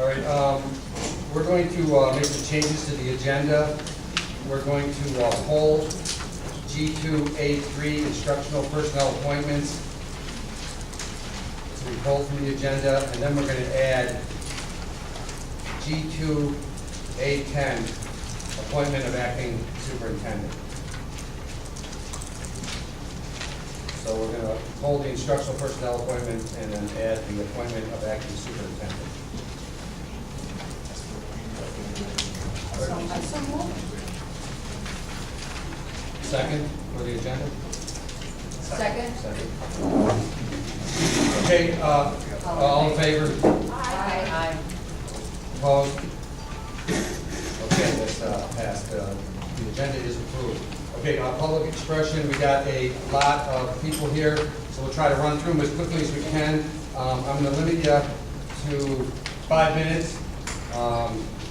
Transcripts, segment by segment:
All right, we're going to make some changes to the agenda. We're going to hold G2A3 instructional personnel appointments to be pulled from the agenda, and then we're going to add G2A10 appointment of acting superintendent. So we're going to hold the instructional personnel appointment and then add the appointment of acting superintendent. Second for the agenda? Second. Second. Okay, all in favor? Aye. Opposed? Okay, that's passed. The agenda is approved. Okay, public expression, we got a lot of people here, so we'll try to run through them as quickly as we can. I'm going to limit you to 5 minutes.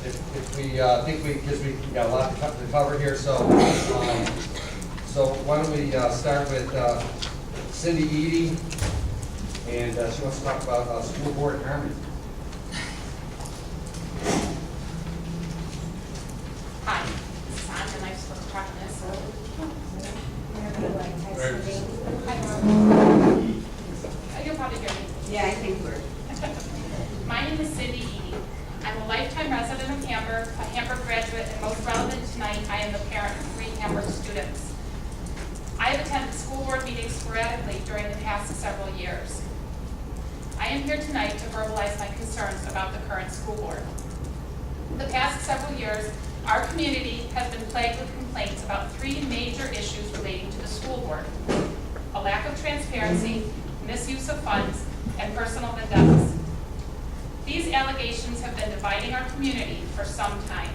If we think because we got a lot to cover here, so why don't we start with Cindy Eady, and she wants to talk about school board harmony. Hi, this is Anne, and I just want to talk to this. You'll probably hear me. Yeah, I think we're. My name is Cindy Eady. I'm a lifetime resident of Hamburg, a Hamburg graduate, and most relevant tonight, I am the parent of 3 Hamburg students. I have attended school board meetings sporadically during the past several years. I am here tonight to verbalize my concerns about the current school board. The past several years, our community has been plagued with complaints about 3 major issues relating to the school board: a lack of transparency, misuse of funds, and personal vendettas. These allegations have been dividing our community for some time.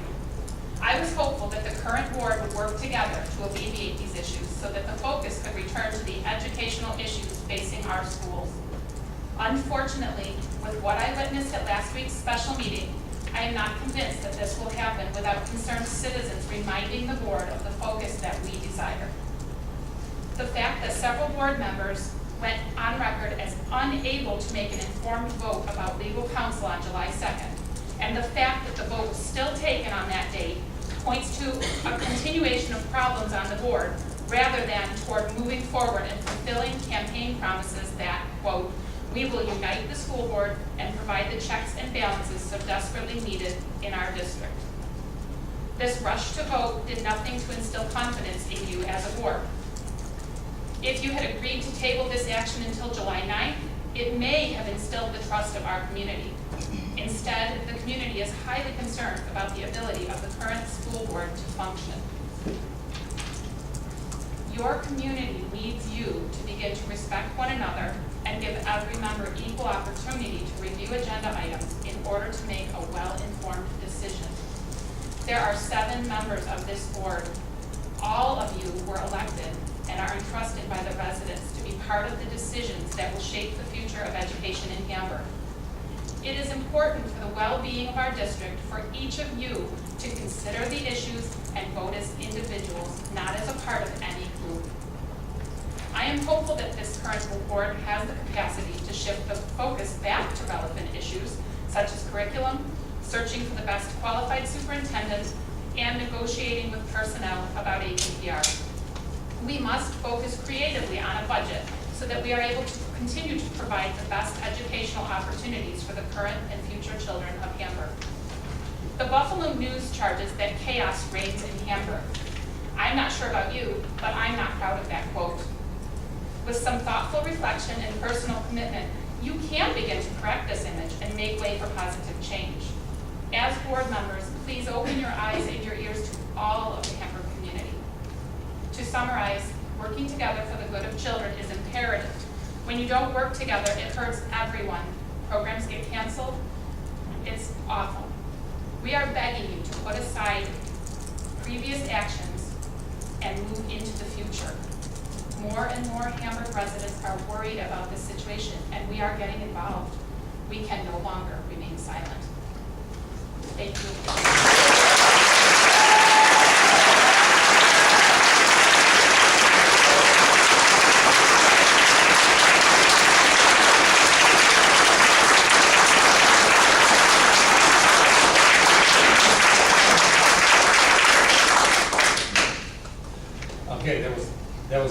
I was hopeful that the current board would work together to alleviate these issues so that the focus could return to the educational issues facing our schools. Unfortunately, with what I witnessed at last week's special meeting, I am not convinced that this will happen without concerned citizens reminding the board of the focus that we desire. The fact that several board members went on record as unable to make an informed vote about legal counsel on July 2nd, and the fact that the vote was still taken on that date points to a continuation of problems on the board rather than toward moving forward and fulfilling campaign promises that, quote, "We will unite the school board and provide the checks and balances so desperately needed in our district." This rush to vote did nothing to instill confidence in you as a board. If you had agreed to table this action until July 9th, it may have instilled the trust of our community. Instead, the community is highly concerned about the ability of the current school board to function. Your community needs you to begin to respect one another and give every member equal opportunity to review agenda items in order to make a well-informed decision. There are 7 members of this board. All of you were elected and are entrusted by the residents to be part of the decisions that will shape the future of education in Hamburg. It is important for the well-being of our district for each of you to consider the issues and vote as individuals, not as a part of any group. I am hopeful that this current board has the capacity to shift the focus back to relevant issues such as curriculum, searching for the best qualified superintendent, and negotiating with personnel about APPR. We must focus creatively on a budget so that we are able to continue to provide the best educational opportunities for the current and future children of Hamburg. The Buffalo News charges that chaos reigns in Hamburg. I'm not sure about you, but I'm not proud of that quote. With some thoughtful reflection and personal commitment, you can begin to correct this image and make way for positive change. As board members, please open your eyes and your ears to all of the Hamburg community. To summarize, working together for the good of children is imperative. When you don't work together, it hurts everyone. Programs get canceled. It's awful. We are begging you to put aside previous actions and move into the future. More and more Hamburg residents are worried about this situation, and we are getting involved. We can no longer remain silent. Thank you.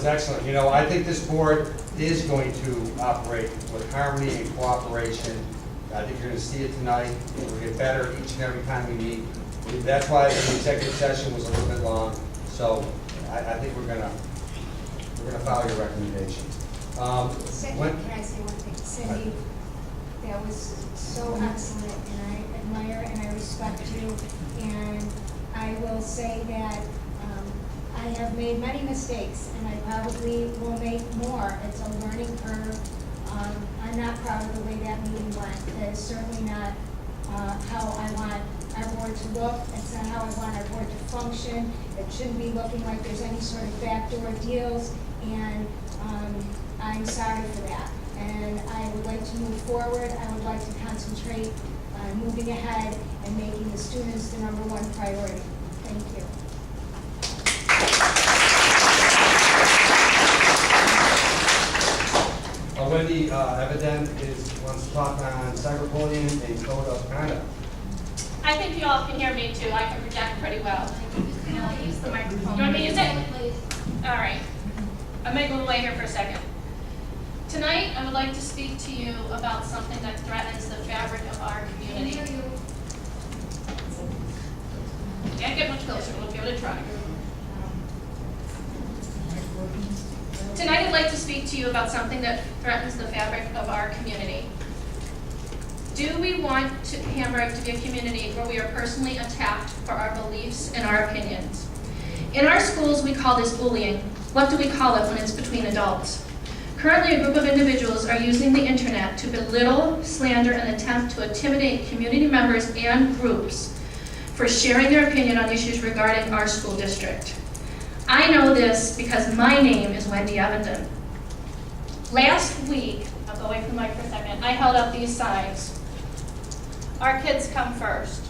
was excellent. You know, I think this board is going to operate with harmony and cooperation. I think you're going to see it tonight. It will get better each and every time we meet. That's why the executive session was a little bit long. So I think we're gonna follow your recommendations. Cindy, when- can I say one thing? Cindy, that was so excellent, and I admire and I respect you. And I will say that I have made many mistakes, and I probably will make more. It's a learning curve. I'm not proud of the way that meeting went. That is certainly not how I want our board to look. It's not how I want our board to function. It shouldn't be looking like there's any sort of backdoor deals, and I'm sorry for that. And I would like to move forward. I would like to concentrate on moving ahead and making the students the #1 priority. Thank you. Wendy Eviden wants to talk on cyberbullying and code of conduct. I think you all can hear me too. I can project pretty well. No, use the microphone. You want me to use it? Please. All right. I'm going to move away here for a second. Tonight, I would like to speak to you about something that threatens the fabric of our community. Can hear you. Can't get much closer, we'll give it a try. Tonight, I'd like to speak to you about something that threatens the fabric of our community. Do we want Hamburg to be a community where we are personally attacked for our beliefs and our opinions? In our schools, we call this bullying. What do we call it when it's between adults? Currently, a group of individuals are using the internet to belittle, slander, and attempt to intimidate community members and groups for sharing their opinion on issues regarding our school district. I know this because my name is Wendy Evenden. Last week, I'll go away from the mic for a second, I held up these signs. Our kids come first.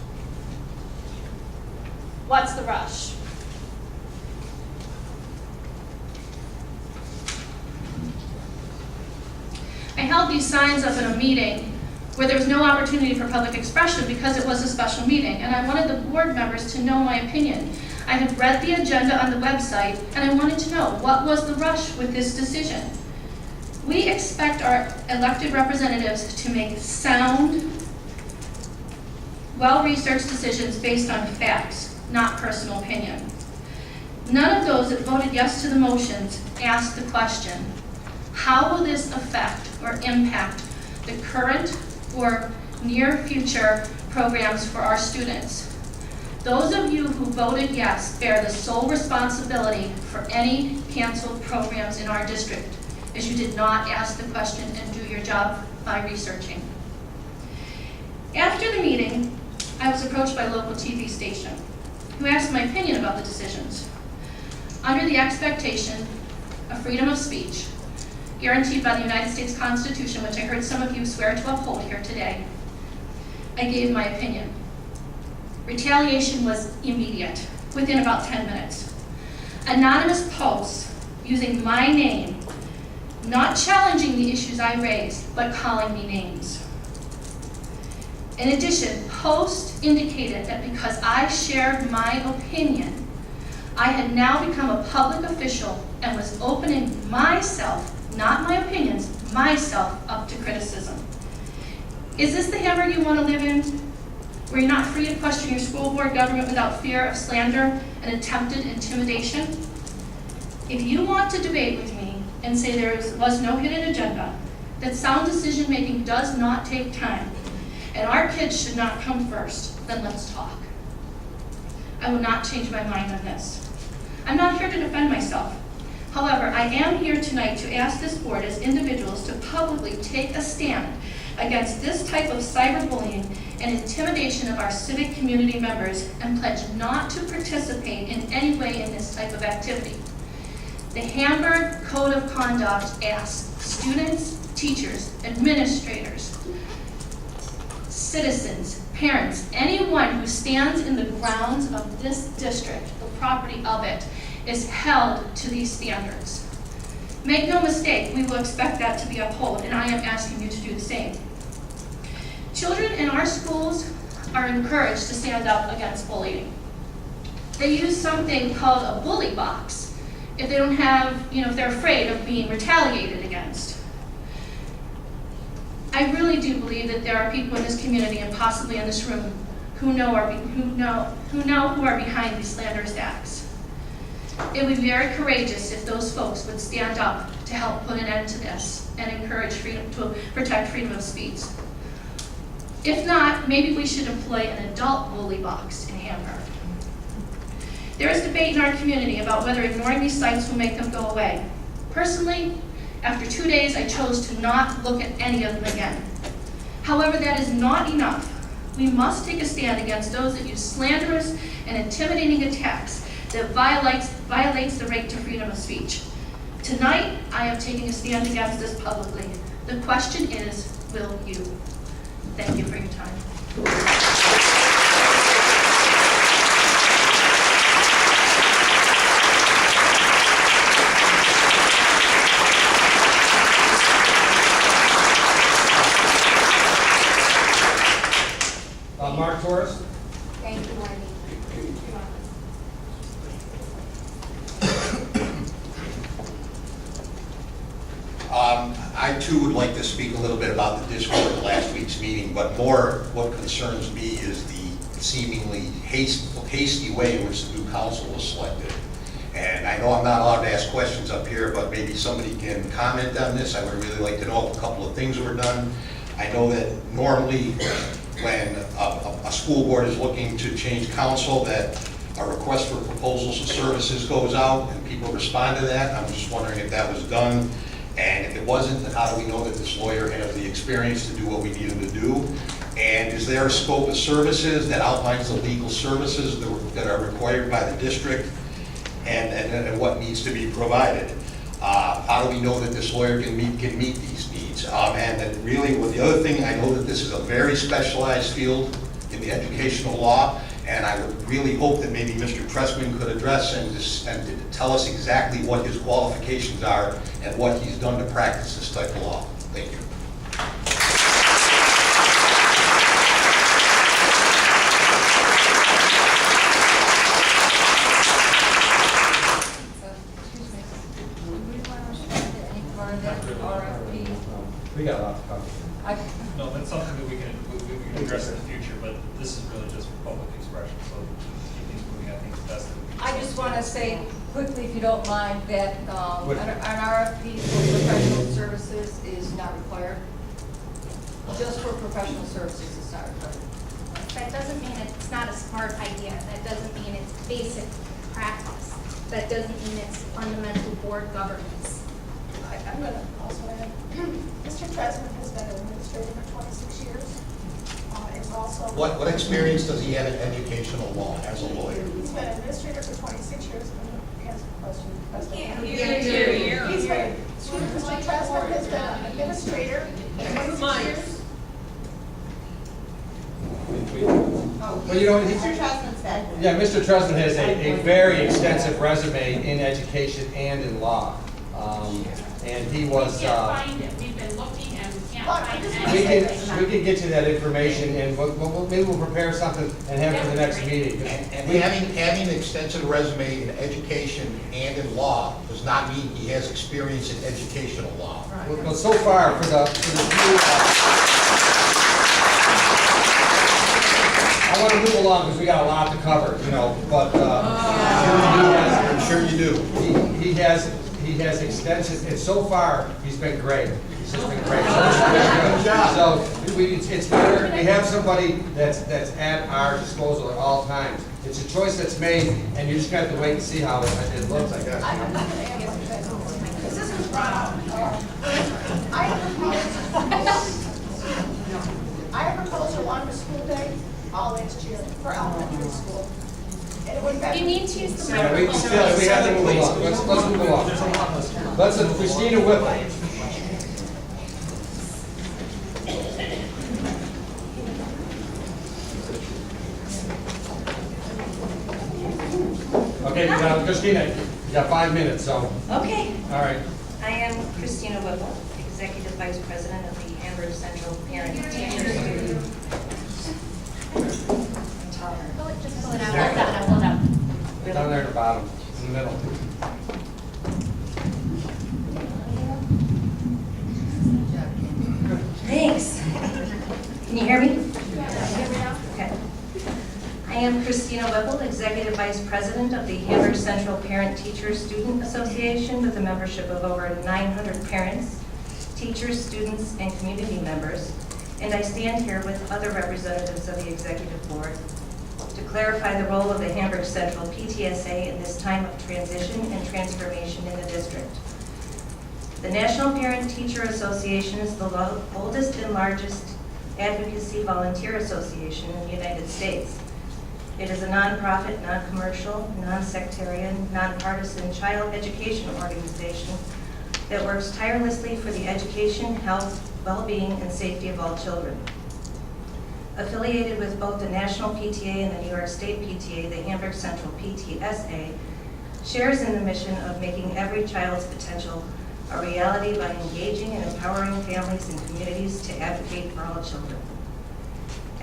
What's the rush? I held these signs up in a meeting where there was no opportunity for public expression because it was a special meeting, and I wanted the board members to know my opinion. I had read the agenda on the website, and I wanted to know what was the rush with this decision. We expect our elected representatives to make sound, well-researched decisions based on facts, not personal opinion. None of those that voted yes to the motions asked the question, how will this affect or impact the current or near future programs for our students? Those of you who voted yes bear the sole responsibility for any canceled programs in our district, as you did not ask the question and do your job by researching. After the meeting, I was approached by a local TV station who asked my opinion about the decisions. Under the expectation of freedom of speech, guaranteed by the United States Constitution, which I heard some of you swear to uphold here today, I gave my opinion. Retaliation was immediate, within about 10 minutes. Anonymous posts using my name, not challenging the issues I raised, but calling me names. In addition, posts indicated that because I shared my opinion, I had now become a public official and was opening myself, not my opinions, myself up to criticism. Is this the Hamburg you want to live in? Where you're not free to question your school board government without fear of slander and attempted intimidation? If you want to debate with me and say there was no hidden agenda, that sound decision making does not take time, and our kids should not come first, then let's talk. I will not change my mind on this. I'm not here to defend myself. However, I am here tonight to ask this board as individuals to publicly take a stand against this type of cyberbullying and intimidation of our civic community members and pledge not to participate in any way in this type of activity. The Hamburg Code of Conduct asks students, teachers, administrators, citizens, parents, anyone who stands in the grounds of this district, the property of it, is held to these standards. Make no mistake, we will expect that to be upheld, and I am asking you to do the same. Children in our schools are encouraged to stand up against bullying. They use something called a bully box, if they don't have, if they're afraid of being retaliated against. I really do believe that there are people in this community and possibly in this room who know who are behind these slanderous acts. It would be very courageous if those folks would stand up to help put an end to this and encourage freedom, to protect freedom of speech. If not, maybe we should employ an adult bully box in Hamburg. There is debate in our community about whether ignoring these sites will make them go away. Personally, after 2 days, I chose to not look at any of them again. However, that is not enough. We must take a stand against those that use slanderous and intimidating attacks that violates the right to freedom of speech. Tonight, I am taking a stand against this publicly. The question is, will you? Thank you for your time. Mark Torres? Thank you, Wendy. I too would like to speak a little bit about the discord at last week's meeting, but more what concerns me is the seemingly hasty way in which the new council was selected. And I know I'm not allowed to ask questions up here, but maybe somebody can comment on this. I would really like to know if a couple of things were done. I know that normally when a school board is looking to change council, that a request for proposals and services goes out and people respond to that. I'm just wondering if that was done. And if it wasn't, then how do we know that this lawyer has the experience to do what we need him to do? And is there a scope of services that outlines the legal services that are required by the district and what needs to be provided? How do we know that this lawyer can meet these needs? And then really, with the other thing, I know that this is a very specialized field in the educational law, and I would really hope that maybe Mr. Tressman could address and tell us exactly what his qualifications are and what he's done to practice this type of law. Thank you. We got a lot to cover. No, that's something that we can address in the future, but this is really just for public expression, so to keep things moving, I think it's best that we. I just want to say quickly, if you don't mind, that What? an RFP for professional services is not required. Just for professional services, it's not required. That doesn't mean it's not a smart idea. That doesn't mean it's basic practice. That doesn't mean it's fundamental board governance. I'm going to also add, Mr. Tressman has been an administrator for 26 years. It's also. What experience does he have in educational law as a lawyer? He's been an administrator for 26 years. He has a question. Mr. Tressman has been an administrator for 26 years. Well, you know, Mr. Tressman's back. yeah, Mr. Tressman has a very extensive resume in education and in law. And he was, We can't find it, we've been looking and we can't find it. we can get you that information, and maybe we'll prepare something and have it for the next meeting. And having an extensive resume in education and in law does not mean he has experience in educational law. Well, so far, for the few, I want to move along because we got a lot to cover, but I'm sure you do. he has extensive, and so far, he's been great. He's just been great. Good job. So it's better, we have somebody that's at our disposal at all times. It's a choice that's made, and you just have to wait and see how it looks, I guess. I'm not going to answer that. Because this was brought up. I have proposed a longer school day all next year for elementary school. And it would be. You need to use the Yeah, we microphone. have to move along. Let's move along. Let's, Christina Whipple. Okay, Christina, you got 5 minutes, so, Okay, all right. I am Christina Whipple, Executive Vice President of the Hamburg Central Parent Teachers Union. I'm taller. Just pull it out, hold up. Down there at the bottom, in the middle. Can you hear me? Yeah, hear me now? Okay. I am Christina Whipple, Executive Vice President of the Hamburg Central Parent Teacher Student Association with a membership of over 900 parents, teachers, students, and community members. And I stand here with other representatives of the Executive Board to clarify the role of the Hamburg Central PTSA in this time of transition and transformation in the district. The National Parent Teacher Association is the oldest and largest advocacy volunteer association in the United States. It is a nonprofit, non-commercial, non-sectarian, nonpartisan child education organization that works tirelessly for the education, health, well-being, and safety of all children. Affiliated with both the National PTA and the New York State PTA, the Hamburg Central PTSA shares in the mission of making every child's potential a reality by engaging and empowering families and communities to advocate for all children.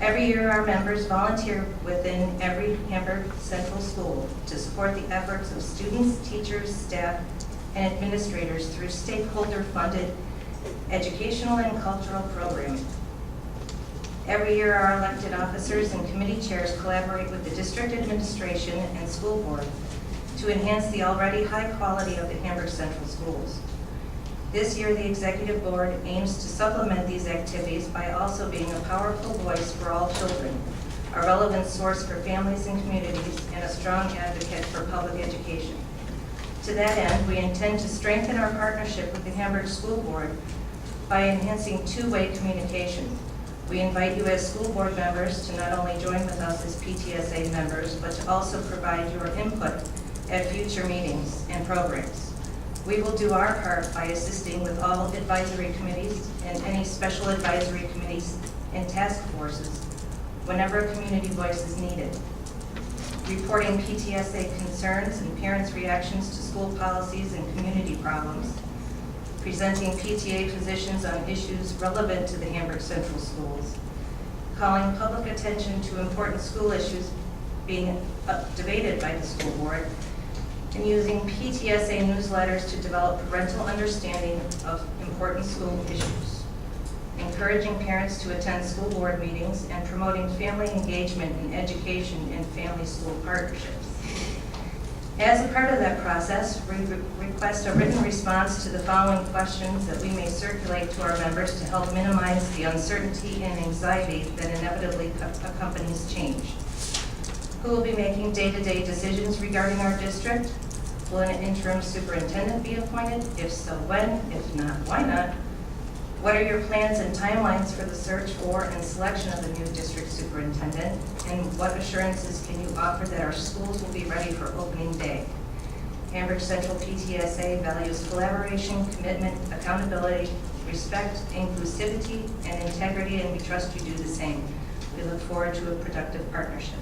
Every year, our members volunteer within every Hamburg Central school to support the efforts of students, teachers, staff, and administrators through stakeholder-funded educational and cultural programming. Every year, our elected officers and committee chairs collaborate with the district administration and school board to enhance the already high quality of the Hamburg Central schools. This year, the Executive Board aims to supplement these activities by also being a powerful voice for all children, a relevant source for families and communities, and a strong advocate for public education. To that end, we intend to strengthen our partnership with the Hamburg School Board by enhancing two-way communication. We invite you as school board members to not only join with us as PTSA members, but to also provide your input at future meetings and programs. We will do our part by assisting with all advisory committees and any special advisory committees and task forces whenever a community voice is needed. Reporting PTSA concerns and parents' reactions to school policies and community problems. Presenting PTA positions on issues relevant to the Hamburg Central schools. Calling public attention to important school issues being debated by the school board, and using PTSA newsletters to develop parental understanding of important school issues, encouraging parents to attend school board meetings, and promoting family engagement in education and family-school partnerships. As a part of that process, we request a written response to the following questions that we may circulate to our members to help minimize the uncertainty and anxiety that inevitably accompanies change. Who will be making day-to-day decisions regarding our district? Will an interim superintendent be appointed? If so, when? If not, why not? What are your plans and timelines for the search for and selection of the new district superintendent? And what assurances can you offer that our schools will be ready for opening day? Hamburg Central PTSA values collaboration, commitment, accountability, respect, inclusivity, and integrity, and we trust you do the same. We look forward to a productive partnership.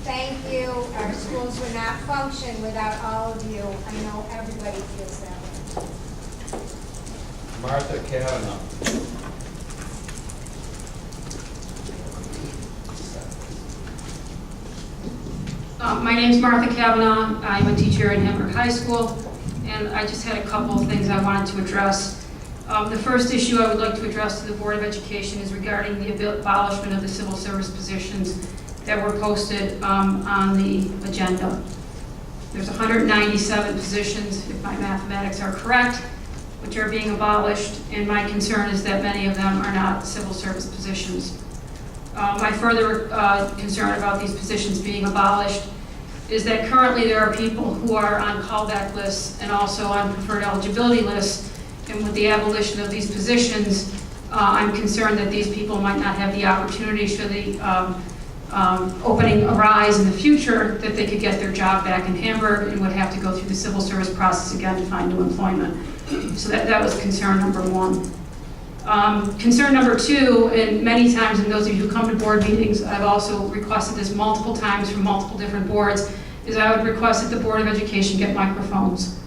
Thank you. Our schools would not function without all of you. I know everybody feels that way. Martha Kavanaugh. My name's Martha Kavanaugh. I'm a teacher in Hamburg High School, and I just had a couple of things I wanted to address. The first issue I would like to address to the Board of Education is regarding the abolishment of the civil service positions that were posted on the agenda. There's 197 positions, if my mathematics are correct, which are being abolished, and my concern is that many of them are not civil service positions. My further concern about these positions being abolished is that currently there are people who are on callback lists and also on preferred eligibility lists, and with the abolition of these positions, I'm concerned that these people might not have the opportunity, should the opening arise in the future, that they could get their job back in Hamburg and would have to go through the civil service process again to find new employment. So that was concern number one. Concern number two, and many times, and those of you who come to board meetings, I've also requested this multiple times from multiple different boards, is I would request that the Board of Education get microphones.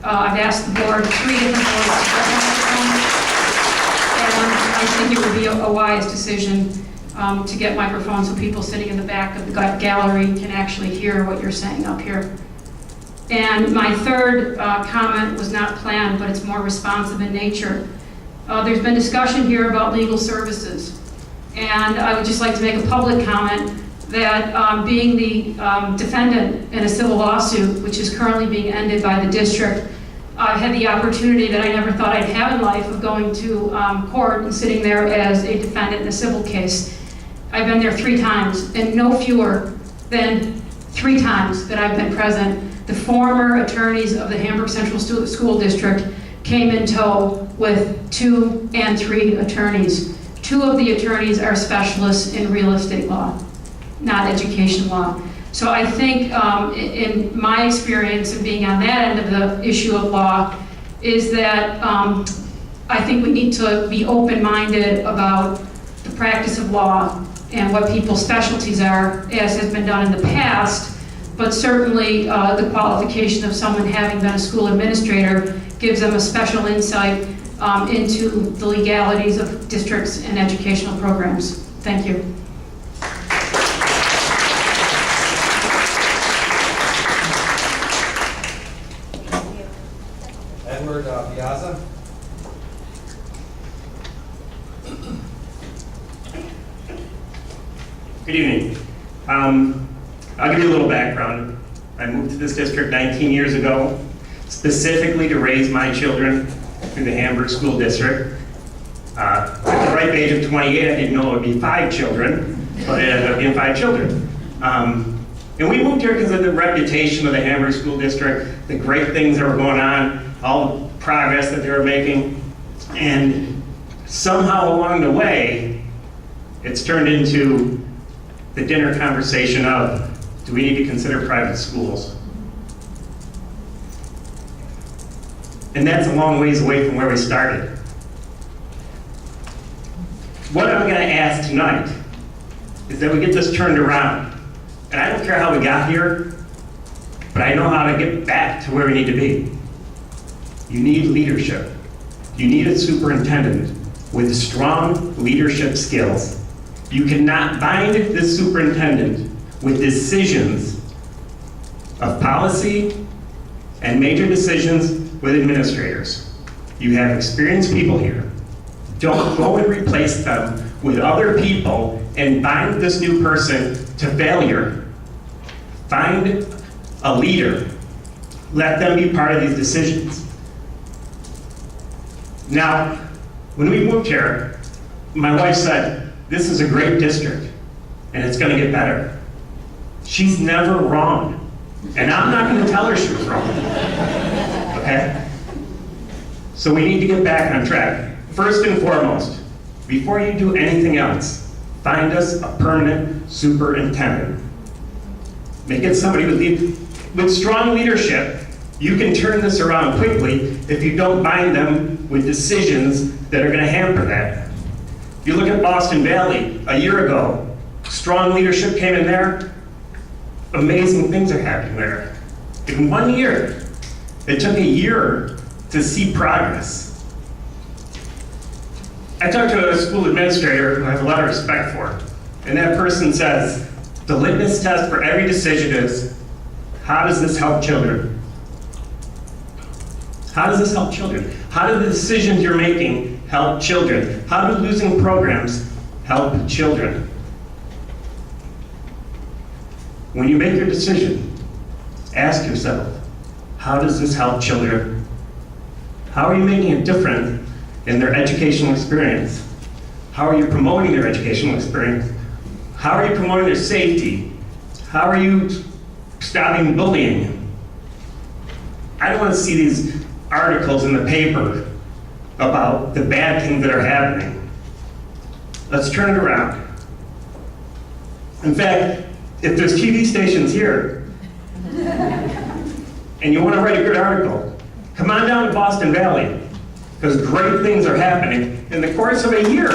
I've asked the board, 3 different boards to get microphones, and I think it would be a wise decision to get microphones so people sitting in the back of the gallery can actually hear what you're saying up here. And my third comment was not planned, but it's more responsive in nature. There's been discussion here about legal services. And I would just like to make a public comment that being the defendant in a civil lawsuit, which is currently being ended by the district, I had the opportunity that I never thought I'd have in life of going to court and sitting there as a defendant in a civil case. I've been there 3 times, and no fewer than 3 times that I've been present. The former attorneys of the Hamburg Central School District came in tow with 2 and 3 attorneys. 2 of the attorneys are specialists in real estate law, not education law. So I think in my experience of being on that end of the issue of law is that I think we need to be open-minded about the practice of law and what people's specialties are, as has been done in the past, but certainly the qualification of someone having been a school administrator gives them a special insight into the legalities of districts and educational programs. Thank you. Edward Piazza. Good evening. I'll give you a little background. I moved to this district 19 years ago, specifically to raise my children through the Hamburg School District. At the ripe age of 28, I didn't know it would be 5 children, but it ended up being 5 children. And we moved here because of the reputation of the Hamburg School District, the great things that were going on, all the progress that they were making. And somehow along the way, it's turned into the dinner conversation of, do we need to consider private schools? And that's a long ways away from where we started. What I'm going to ask tonight is that we get this turned around. And I don't care how we got here, but I know how to get back to where we need to be. You need leadership. You need a superintendent with strong leadership skills. You cannot bind this superintendent with decisions of policy and major decisions with administrators. You have experienced people here. Don't go and replace them with other people and bind this new person to failure. Find a leader. Let them be part of these decisions. Now, when we moved here, my wife said, this is a great district, and it's going to get better. She's never wrong. And I'm not going to tell her she was wrong. Okay? So we need to get back on track. First and foremost, before you do anything else, find us a permanent superintendent. Make it somebody with strong leadership. You can turn this around quickly if you don't bind them with decisions that are going to hamper that. If you look at Boston Valley, a year ago, strong leadership came in there. Amazing things are happening there. In 1 year, it took a year to see progress. I talked to a school administrator who I have a lot of respect for, and that person says, the litmus test for every decision is, how does this help children? How does this help children? How do the decisions you're making help children? How do losing programs help children? When you make your decision, ask yourself, how does this help children? How are you making it different in their educational experience? How are you promoting their educational experience? How are you promoting their safety? How are you stopping bullying? I don't want to see these articles in the paper about the bad things that are happening. Let's turn it around. In fact, if there's TV stations here and you want to write a good article, come on down to Boston Valley, because great things are happening in the course of a year.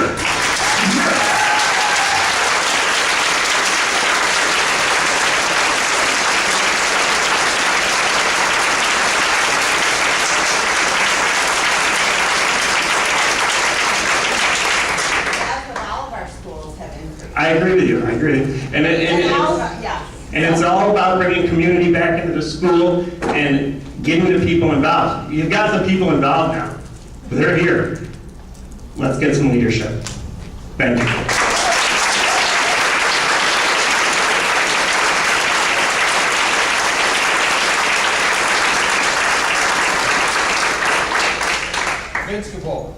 And it's all about bringing community back into the school and getting the people involved. You've got the people involved now. They're here. Let's get some leadership. Thank you. Vince Capola.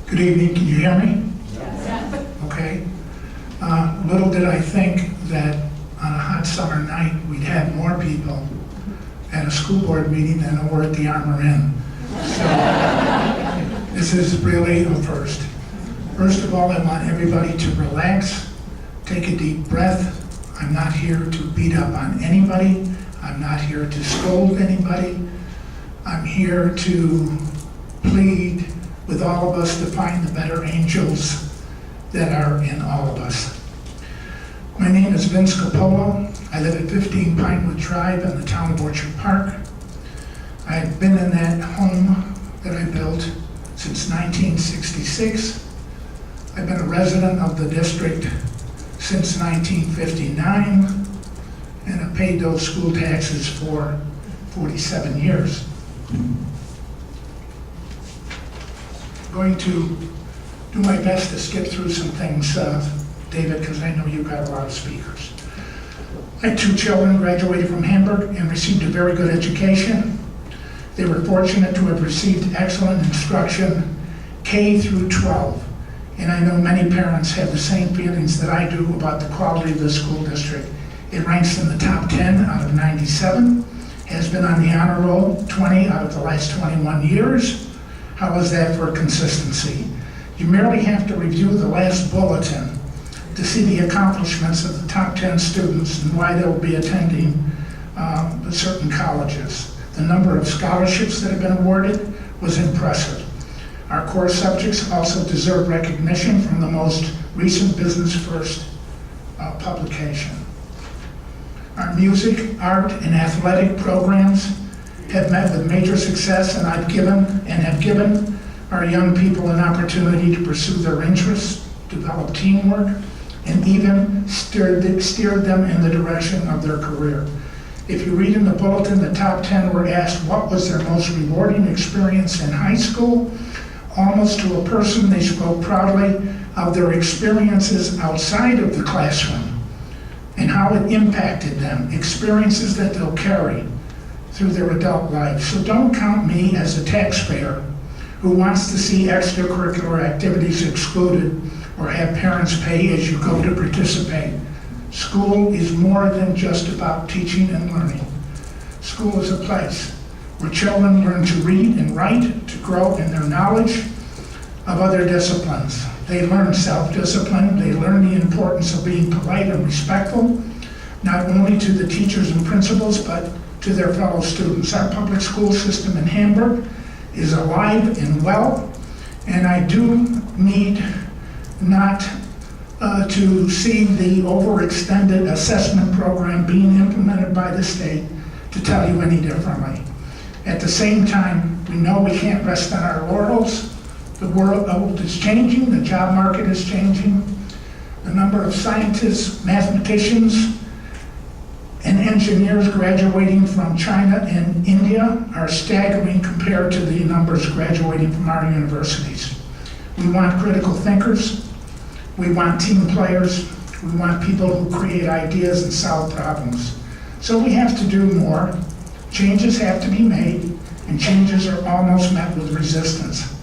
Good evening, can you hear me? Okay. Little did I think that on a hot summer night, we'd have more people at a school board meeting than over at the Armor Inn. So, this is really a first. First of all, I want everybody to relax, take a deep breath. I'm not here to beat up on anybody. I'm not here to scold anybody. I'm here to plead with all of us to find the better angels that are in all of us. My name is Vince Capola. I live at 15 Pinewood Drive in the town of Orchard Park. I've been in that home that I built since 1966. I've been a resident of the district since 1959, and I've paid those school taxes for 47 years. I'm going to do my best to skip through some things, David, because I know you've got a lot of speakers. I had 2 children, graduated from Hamburg and received a very good education. They were fortunate to have received excellent instruction, K through 12. And I know many parents have the same feelings that I do about the quality of the school district. It ranks in the top 10 out of 97, has been on the honor roll 20 out of the last 21 years. How is that for consistency? You merely have to review the last bulletin to see the accomplishments of the top 10 students and why they'll be attending certain colleges. The number of scholarships that have been awarded was impressive. Our core subjects also deserve recognition from the most recent Business First publication. Our music, art, and athletic programs have met with major success, and have given our young people an opportunity to pursue their interests, develop teamwork, and even steered them in the direction of their career. If you read in the bulletin, the top 10 were asked what was their most rewarding experience in high school. Almost to a person, they spoke proudly of their experiences outside of the classroom and how it impacted them, experiences that they'll carry through their adult life. So don't count me as a taxpayer who wants to see extracurricular activities excluded or have parents pay as you go to participate. School is more than just about teaching and learning. School is a place where children learn to read and write, to grow in their knowledge of other disciplines. They learn self-discipline, they learn the importance of being polite and respectful, not only to the teachers and principals, but to their fellow students. Our public school system in Hamburg is alive and well, and I do need not to see the overextended assessment program being implemented by the state to tell you any differently. At the same time, we know we can't rest on our laurels. The world is changing, the job market is changing. The number of scientists, mathematicians, and engineers graduating from China and India are staggering compared to the numbers graduating from our universities. We want critical thinkers, we want team players, we want people who create ideas and solve problems. So we have to do more. Changes have to be made, and changes are almost met with resistance.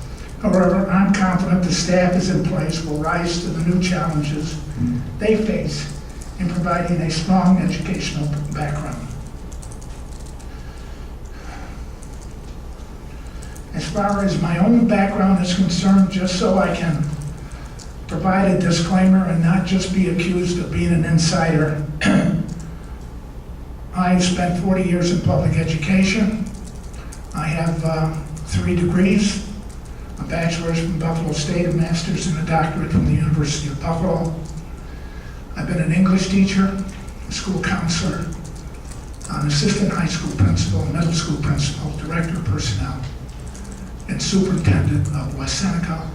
However, I'm confident the staff is in place will rise to the new challenges they face in providing a strong educational background. As far as my own background is concerned, just so I can provide a disclaimer and not just be accused of being an insider, I've spent 40 years in public education. I have 3 degrees, a bachelor's from Buffalo State, a master's, and a doctorate from the University of Buffalo. I've been an English teacher, a school counselor, an assistant high school principal, middle school principal, director of personnel, and superintendent of West Seneca,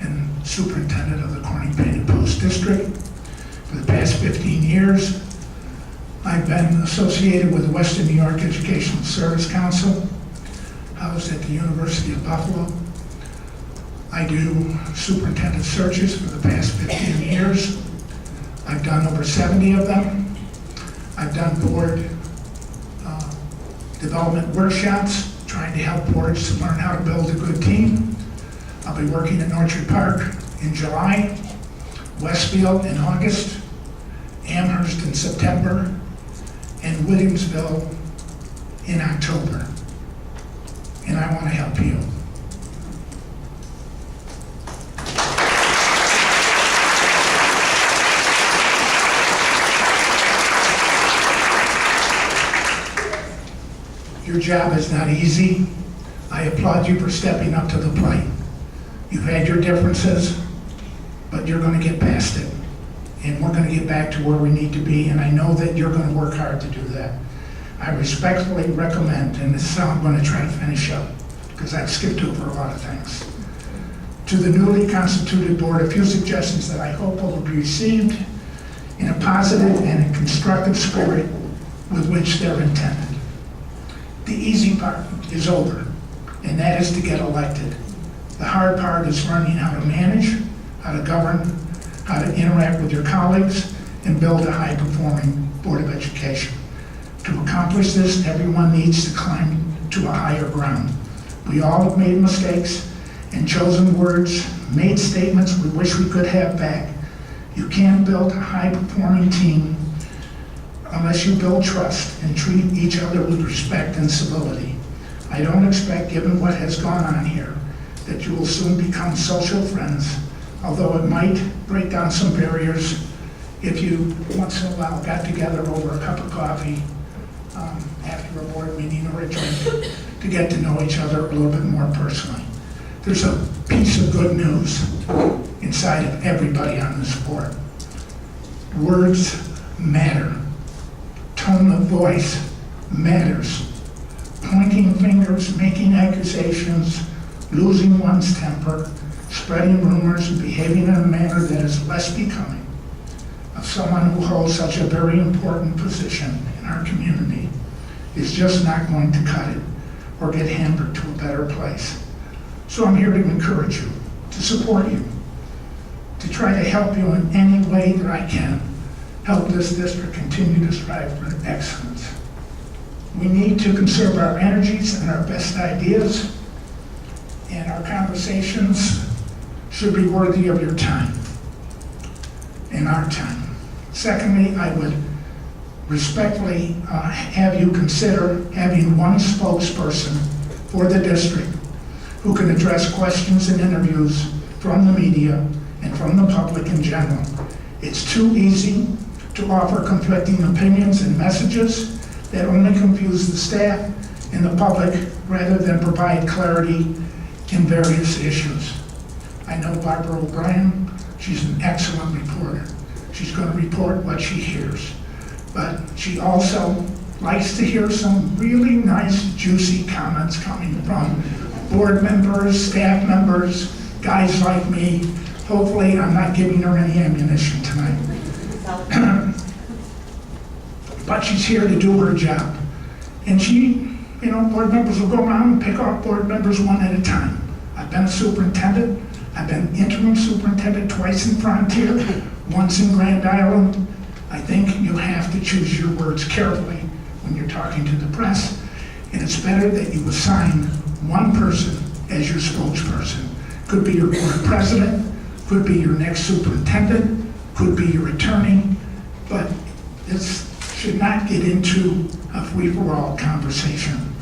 and superintendent of the Corning Painted Post District. For the past 15 years, I've been associated with the Western New York Educational Service Council, housed at the University of Buffalo. I do superintendent searches for the past 15 years. I've done over 70 of them. I've done board development workshops, trying to help boards learn how to build a good team. I'll be working at Orchard Park in July, Westfield in August, Amherst in September, and Williamsville in October. And I want to help you. Your job is not easy. I applaud you for stepping up to the plate. You've had your differences, but you're going to get past it. And we're going to get back to where we need to be, and I know that you're going to work hard to do that. I respectfully recommend, and this is how I'm going to try to finish up, because I've skipped over a lot of things. To the newly constituted board, a few suggestions that I hope will be received in a positive and a constructive spirit with which they're intended. The easy part is over, and that is to get elected. The hard part is learning how to manage, how to govern, how to interact with your colleagues, and build a high-performing Board of Education. To accomplish this, everyone needs to climb to a higher ground. We all have made mistakes and chosen words, made statements we wish we could have back. You can't build a high-performing team unless you build trust and treat each other with respect and civility. I don't expect, given what has gone on here, that you will soon become social friends, although it might break down some barriers if you once in a while got together over a cup of coffee after a board meeting or a drink to get to know each other a little bit more personally. There's a piece of good news inside of everybody on this board. Words matter. Tone of voice matters. Pointing fingers, making accusations, losing one's temper, spreading rumors, and behaving in a manner that is less becoming of someone who holds such a very important position in our community is just not going to cut it or get Hamburg to a better place. So I'm here to encourage you, to support you, to try to help you in any way that I can, help this district continue to strive for excellence. We need to conserve our energies and our best ideas, and our conversations should be worthy of your time and our time. Secondly, I would respectfully have you consider having one spokesperson for the district who can address questions and interviews from the media and from the public in general. It's too easy to offer conflicting opinions and messages that only confuse the staff and the public rather than provide clarity in various issues. I know Barbara O'Brien, she's an excellent reporter. She's going to report what she hears. But she also likes to hear some really nice, juicy comments coming from board members, staff members, guys like me. Hopefully, I'm not giving her any ammunition tonight. But she's here to do her job. And she, board members will go around and pick off board members one at a time. I've been a superintendent. I've been interim superintendent twice in Frontier, once in Grand Island. I think you have to choose your words carefully when you're talking to the press. And it's better that you assign one person as your spokesperson. Could be your board president, could be your next superintendent, could be your attorney, but this should not get into a free-for-all conversation.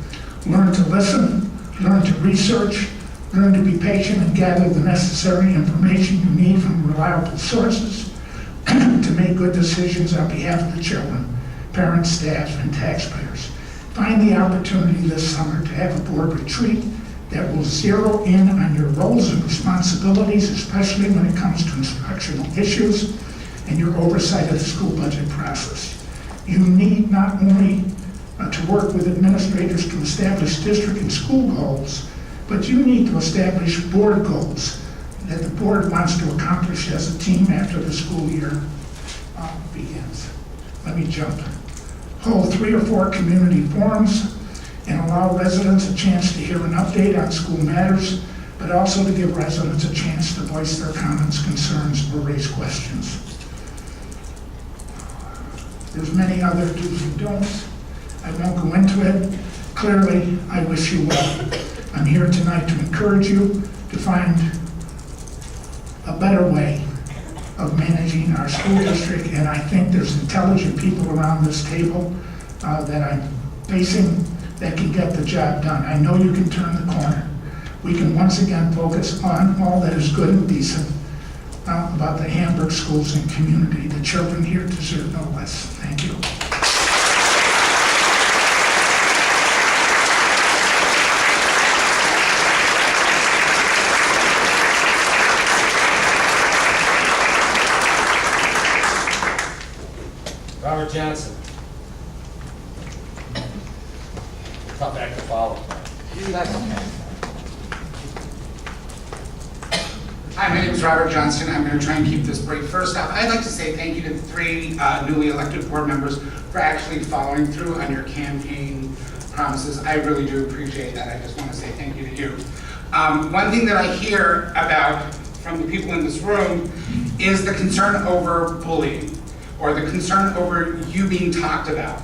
Learn to listen, learn to research, learn to be patient and gather the necessary information you need from reliable sources to make good decisions on behalf of the children, parents, staff, and taxpayers. Find the opportunity this summer to have a board retreat that will zero in on your roles and responsibilities, especially when it comes to instructional issues, and your oversight of the school budget process. You need not only to work with administrators to establish district and school goals, but you need to establish board goals that the board wants to accomplish as a team after the school year begins. Let me jump. Hold 3 or 4 community forums and allow residents a chance to hear an update on school matters, but also to give residents a chance to voice their comments, concerns, or raise questions. There's many other do's and don'ts. I won't go into it. Clearly, I wish you well. I'm here tonight to encourage you to find a better way of managing our school district, and I think there's intelligent people around this table that I'm facing that can get the job done. I know you can turn the corner. We can once again focus on all that is good and decent about the Hamburg schools and community. The children here deserve no less. Thank you. Robert Johnson. Tough act to follow. Hi, my name is Robert Johnston. I'm going to try and keep this brief. First off, I'd like to say thank you to the 3 newly elected board members for actually following through on your campaign promises. I really do appreciate that. I just want to say thank you to you. One thing that I hear about from the people in this room is the concern over bullying, or the concern over you being talked about.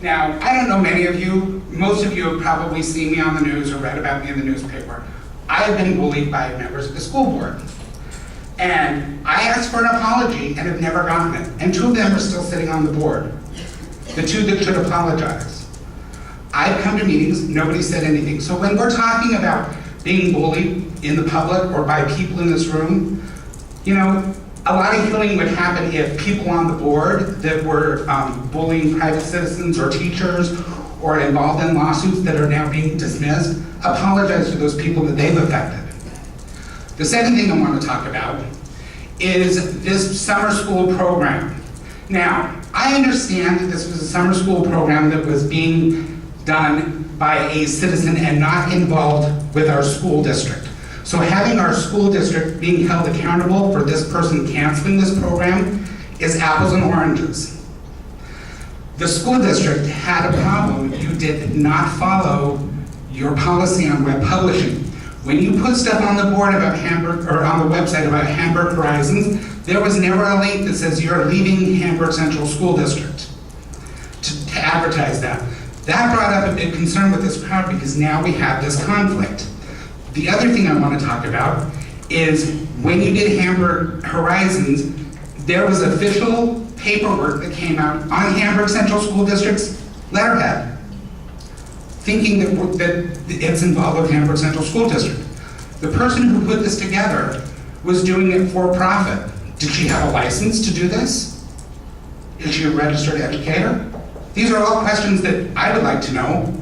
Now, I don't know many of you. Most of you have probably seen me on the news or read about me in the newspaper. I have been bullied by members of the school board. And I asked for an apology and have never gotten it. And 2 of them are still sitting on the board. The 2 that should apologize. I've come to meetings, nobody said anything. So when we're talking about being bullied in the public or by people in this room, you know, a lot of healing would happen if people on the board that were bullying private citizens or teachers or involved in lawsuits that are now being dismissed apologize to those people that they've affected. The second thing I want to talk about is this summer school program. Now, I understand that this was a summer school program that was being done by a citizen and not involved with our school district. So having our school district being held accountable for this person canceling this program is apples and oranges. The school district had a problem. You did not follow your policy on web publishing. When you put stuff on the board about Hamburg, or on the website about Hamburg Horizons, there was never a link that says you're leaving Hamburg Central School District to advertise that. That brought up a big concern with this crowd because now we have this conflict. The other thing I want to talk about is when you did Hamburg Horizons, there was official paperwork that came out on Hamburg Central School District's letterhead, thinking that it's involved with Hamburg Central School District. The person who put this together was doing it for profit. Did she have a license to do this? Is she a registered educator? These are all questions that I would like to know.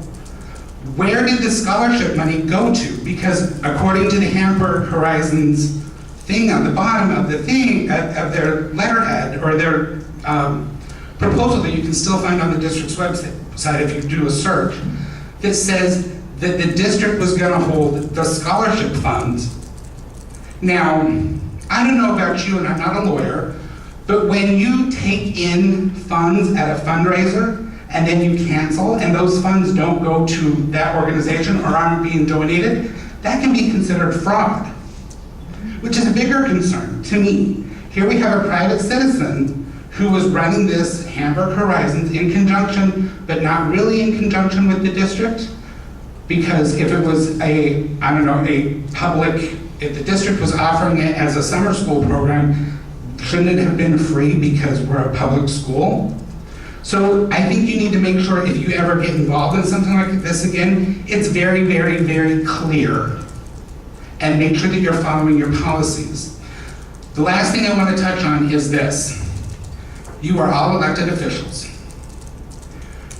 Where did the scholarship money go to? Because according to the Hamburg Horizons thing on the bottom of the thing, of their letterhead, or their proposal that you can still find on the district's website if you do a search, that says that the district was going to hold the scholarship funds. Now, I don't know about you, and I'm not a lawyer, but when you take in funds at a fundraiser, and then you cancel, and those funds don't go to that organization or aren't being donated, that can be considered fraud, which is a bigger concern to me. Here we have a private citizen who was running this Hamburg Horizons in conjunction, but not really in conjunction with the district, because if it was a public, if the district was offering it as a summer school program, shouldn't it have been free because we're a public school? So I think you need to make sure if you ever get involved in something like this again, it's very, very, very clear. And make sure that you're following your policies. The last thing I want to touch on is this. You are all elected officials.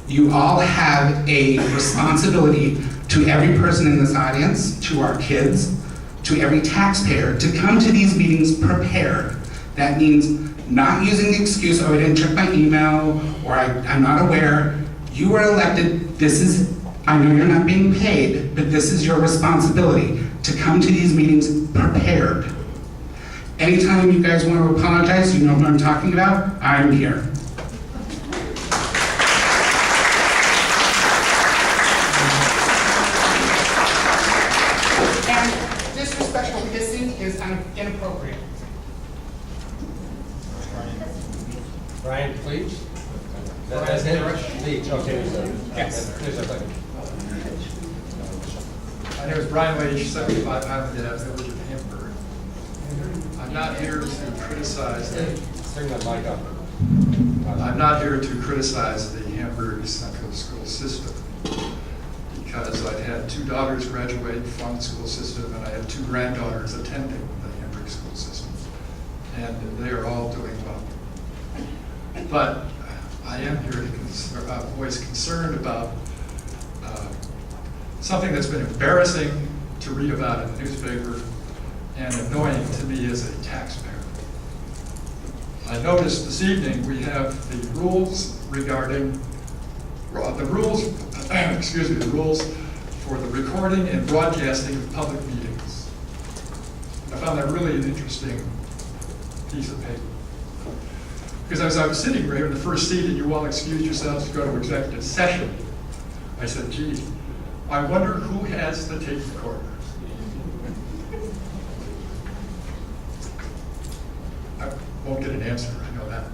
You all have a responsibility to every person in this audience, to our kids, to every taxpayer, to come to these meetings prepared. That means not using the excuse, oh, I didn't check my email, or I'm not aware. You were elected, I know you're not being paid, but this is your responsibility to come to these meetings prepared. Anytime you guys want to apologize, you know what I'm talking about, I'm here. And disrespectful hissing is inappropriate. Brian Leach? That's him? Leach, okay. Yes. There's a second. My name is Brian Leach, 75 Highland Ave, Village of Hamburg. I'm not here to criticize Bring the mic up. I'm not here to criticize the Hamburg Central School System because I've had 2 daughters graduate from the school system and I have 2 granddaughters attending the Hamburg school system. And they are all doing well. But I am here to voice concern about something that's been embarrassing to read about in the newspaper and annoying to me as a taxpayer. I noticed this evening we have the rules regarding the rules for the recording and broadcasting of public meetings. I found that really an interesting piece of paper. Because as I was sitting right in the first seat and you all excused yourselves to go to executive session, I said, gee, I wonder who has the tape recorder. I won't get an answer, I know that.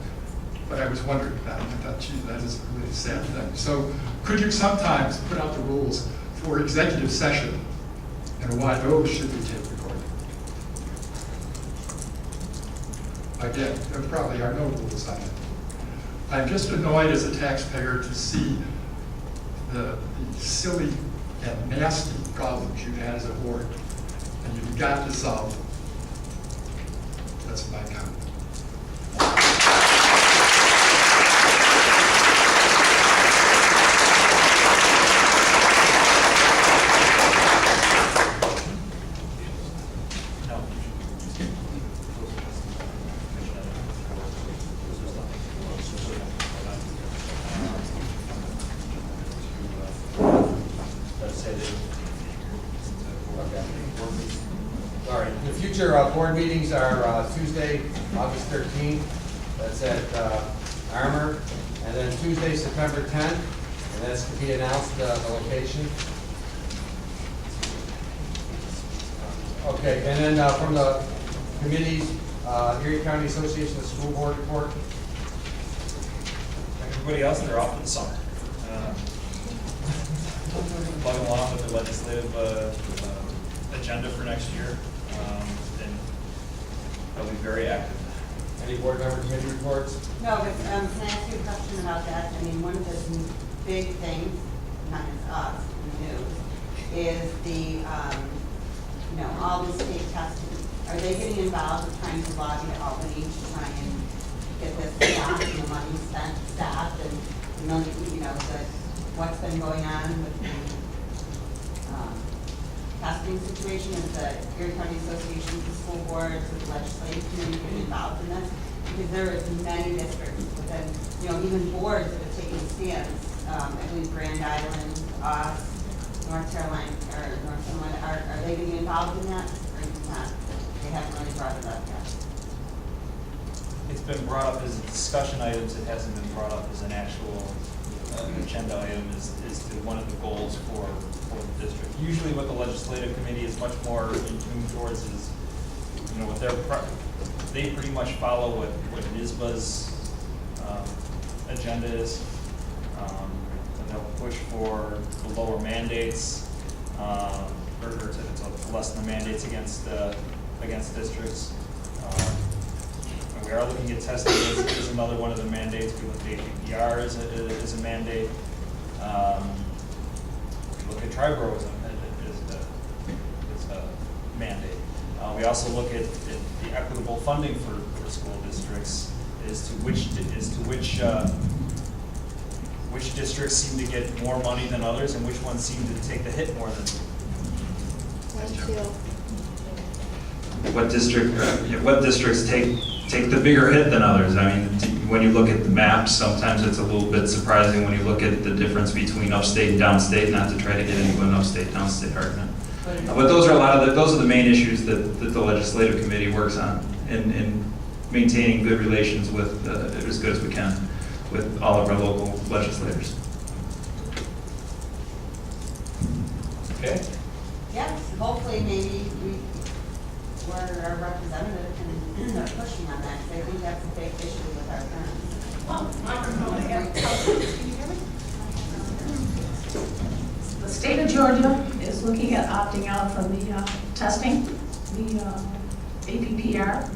But I was wondering that, and I thought, gee, that is a really sad thing. So could you sometimes put out the rules for executive session and why those should be tape recorded? Again, there probably are no rules on it. I'm just annoyed as a taxpayer to see the silly and nasty problems you've had as a board, and you've got to solve them. That's my comment. All right, the future board meetings are Tuesday, August 13th. That's at Armour. And then Tuesday, September 10th. And that's to be announced, the location. Okay, and then from the committees, Erie County Association of School Board report. Like everybody else, they're off in the summer. Plugging along with the legislative agenda for next year, and they'll be very active. Any board member committee reports? No, but can I ask you a question about that? I mean, one of the big things, not as us in the news, is the, all the state testing. Are they getting involved with trying to lobby Albany to try and get this stopped and the money spent stopped and what's been going on with the testing situation? Is the Erie County Association of School Boards, with the legislative committee getting involved in this? Because there is many districts within, even boards that have taken stands. I believe Grand Island, us, North Carolina, or North Carolina, are they getting involved in that, or not? They haven't really brought it up yet. It's been brought up as a discussion item. It hasn't been brought up as an actual agenda item. Is one of the goals for the district. Usually, what the legislative committee is much more in tune towards is, what they pretty much follow what NISBA's agenda is. And they'll push for the lower mandates, or to lessen the mandates against districts. And we are looking at testing as another one of the mandates. We look at APPR as a mandate. We look at Triborough as a mandate. We also look at the equitable funding for school districts as to which districts seem to get more money than others and which ones seem to take the hit more than others. what districts take the bigger hit than others. I mean, when you look at the maps, sometimes it's a little bit surprising when you look at the difference between upstate and downstate, not to try to get into an upstate, downstate argument. But those are those are the main issues that the legislative committee works on in maintaining good relations with, as good as we can, with all of our local legislators. Okay. Yes, hopefully maybe we're our representative and they're pushing on that, because I think that's a big issue with our parents. The state of Georgia is looking at opting out from the testing, the APPR.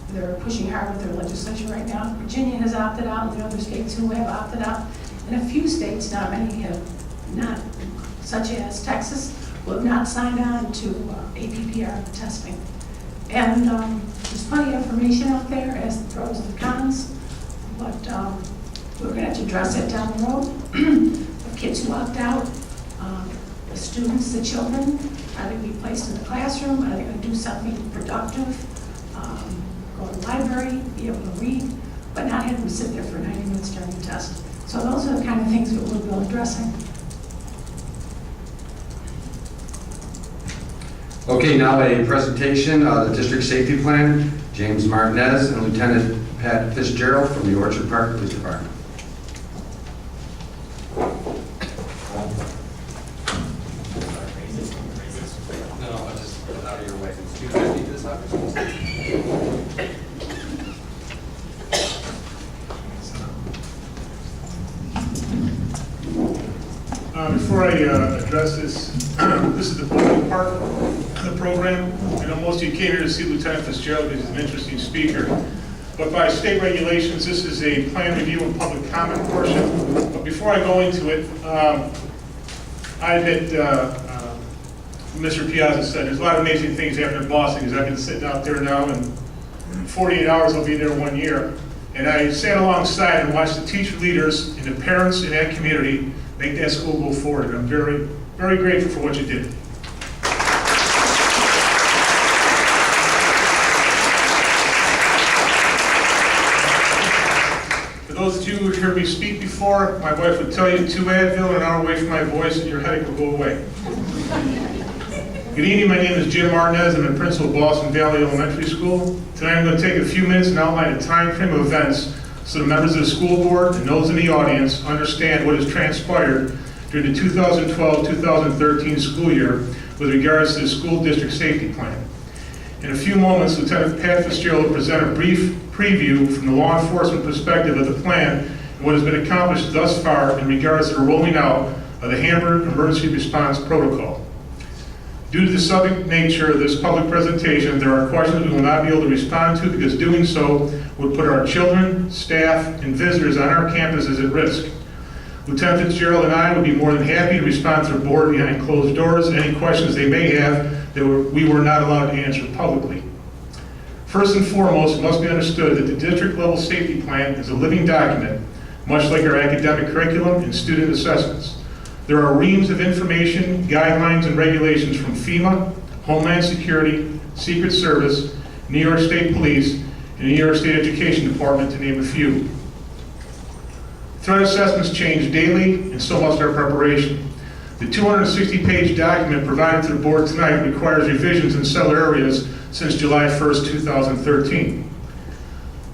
They're pushing hard with their legislation right now. Virginia has opted out, and the other states who have opted out. And a few states, not many, have not, such as Texas, who have not signed on to APPR testing. And there's plenty of information out there as the pros and the cons, but we're going to have to address it down the road. The kids who opt out, the students, the children, are they going to be placed in the classroom? Are they going to do something productive? Go to the library, be able to read, but not have them sit there for 90 minutes during the test. So those are the kind of things that we'll be addressing. Okay, now a presentation of the district safety plan. James Martinez and Lieutenant Pat Fitzgerald from the Orchard Park Police Department. No, I'll just put it out of your way. Do you guys need this opportunity? Before I address this, this is the public part of the program. I know most of you came here to see Lieutenant Fitzgerald because he's an interesting speaker. But by state regulations, this is a plan review and public comment portion. But before I go into it, I admit, Mr. Piazza said, there's a lot of amazing things happening in Boston because I've been sitting out there now, and 48 hours I'll be there 1 year. And I sat alongside and watched the teacher leaders and the parents in that community make that school go forward. And I'm very, very grateful for what you did. For those of you who heard me speak before, my wife would tell you 2 Advil and an hour away from my voice and your headache will go away. Good evening, my name is Jim Martinez. I'm the principal of Boston Valley Elementary School. Tonight I'm going to take a few minutes and outline a time frame of events so the members of the school board and those in the audience understand what has transpired during the 2012-2013 school year with regards to the school district safety plan. In a few moments, Lieutenant Pat Fitzgerald will present a brief preview from the law enforcement perspective of the plan and what has been accomplished thus far in regards to the rolling out of the Hamburg Emergency Response Protocol. Due to the subject nature of this public presentation, there are questions we will not be able to respond to because doing so would put our children, staff, and visitors on our campuses at risk. Lieutenant Fitzgerald and I would be more than happy to respond to the board behind closed doors, any questions they may have that we were not allowed to answer publicly. First and foremost, it must be understood that the district level safety plan is a living document, much like our academic curriculum and student assessments. There are reams of information, guidelines, and regulations from FEMA, Homeland Security, Secret Service, New York State Police, and New York State Education Department, to name a few. Threat assessments change daily, and so must our preparation. The 260-page document provided to the board tonight requires revisions in several areas since July 1st, 2013.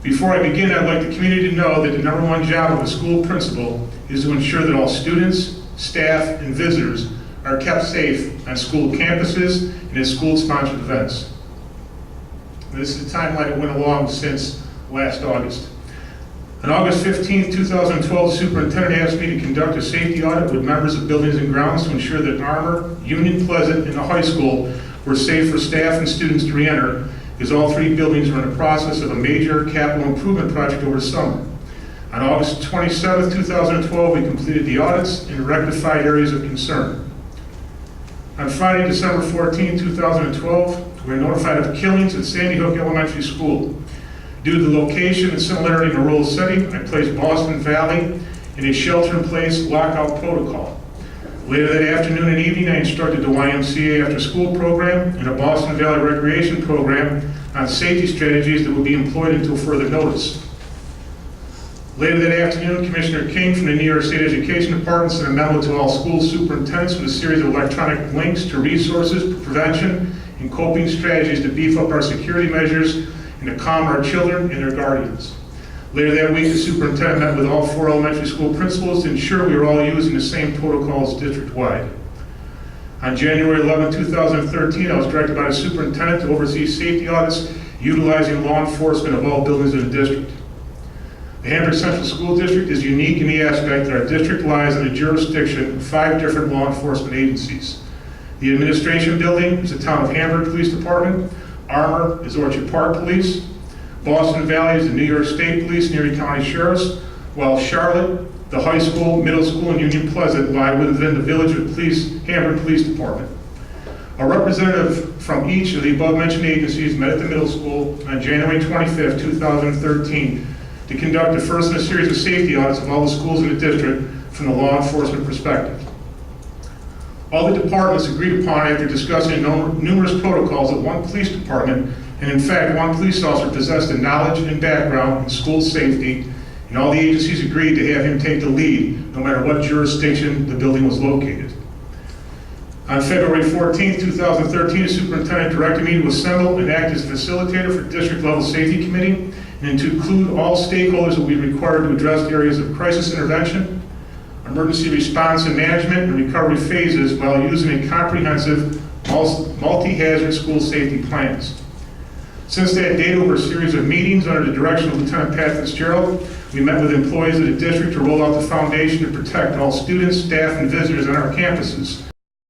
Before I begin, I'd like the community to know that the #1 job of a school principal is to ensure that all students, staff, and visitors are kept safe on school campuses and at school-sponsored events. This is the timeline that went along since last August. On August 15th, 2012, the superintendent asked me to conduct a safety audit with members of buildings and grounds to ensure that Armour, Union Pleasant, and the high school were safe for staff and students to re-enter, because all 3 buildings were in the process of a major capital improvement project over the summer. On August 27th, 2012, we completed the audits and rectified areas of concern. On Friday, December 14th, 2012, we were notified of killings at Sandy Hook Elementary School. Due to the location and similarity in a rural setting, I placed Boston Valley in a shelter-in-place lockout protocol. Later that afternoon and evening, I instructed the YMCA after-school program and a Boston Valley recreation program on safety strategies that would be employed until further notice. Later that afternoon, Commissioner King from the New York State Education Department sent a memo to all school superintendents with a series of electronic links to resources, prevention, and coping strategies to beef up our security measures and to calm our children and their guardians. Later that week, the superintendent met with all 4 elementary school principals to ensure we were all using the same protocols district-wide. On January 11, 2013, I was directed by the superintendent to oversee safety audits utilizing law enforcement of all buildings in the district. The Hamburg Central School District is unique in the aspect that our district lies in the jurisdiction of 5 different law enforcement agencies. The administration building is the Town of Hamburg Police Department, Armour is Orchard Park Police, Boston Valley is the New York State Police and Erie County Sheriffs, while Charlotte, the high school, middle school, and Union Pleasant lie within the Village of Hamburg Police Department. A representative from each of the above-mentioned agencies met at the middle school on January 25, 2013 to conduct the first in a series of safety audits of all the schools in the district from the law enforcement perspective. All the departments agreed upon after discussing numerous protocols that one police department, and in fact one police officer, possessed the knowledge and background in school safety, and all the agencies agreed to have him take the lead no matter what jurisdiction the building was located. On February 14, 2013, the superintendent directed me to assemble and act as facilitator for district-level safety committee and to include all stakeholders that will be required to address areas of crisis intervention, emergency response and management, and recovery phases while using a comprehensive multi-hazard school safety plans. Since that date, over a series of meetings under the direction of Lieutenant Pat Fitzgerald, we met with employees of the district to roll out the foundation to protect all students, staff, and visitors on our campuses,